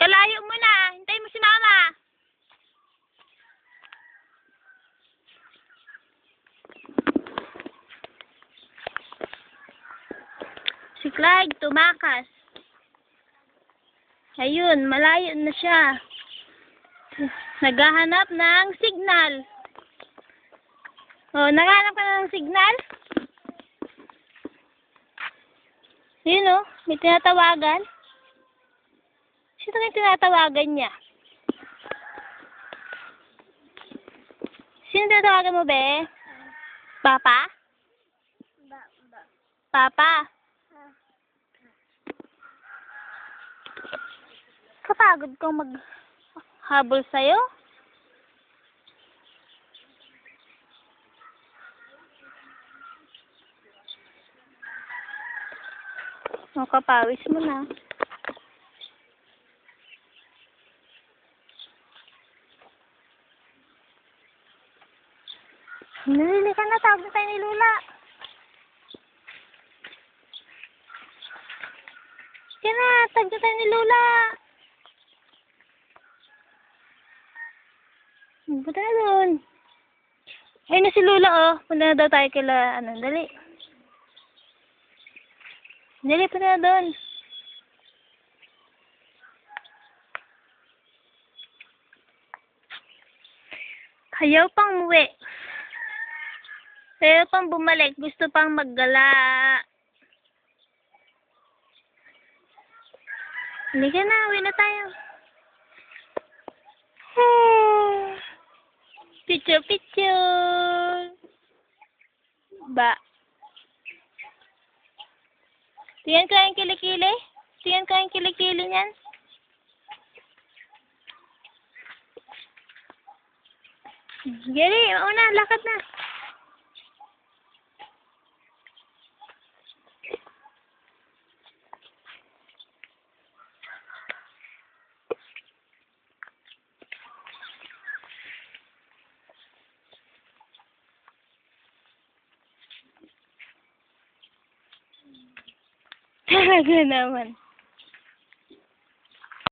Kalayo mo na. Hintay mo si mama. Si Clyde, tumakas. Ayun, malayo na siya. Naghahanap ng signal. Oh, naghahanap ka na ng signal? Yun oh, may tinatawagan. Sino yung tinatawagan niya? Sino tinatawagan mo, be? Papa? Papa? Kapagod kang maghabol sa'yo? O, kapawis mo na. Nalili ka na, tawag na tayo ni Lula. Sige na, tawag na tayo ni Lula. Punta na doon. Ayun na si Lula, oh. Punta na daw tayo kila, dali. Dali, punta na doon. Ayaw pang umuwi. Ayaw pang bumalik. Gusto pang maggala. Halika na, uwi na tayo. Picture, picture. Ba. Tingnan ko yung kilikili. Tingnan ko yung kilikili niyan. Gary, una, lakad na. Talaga naman.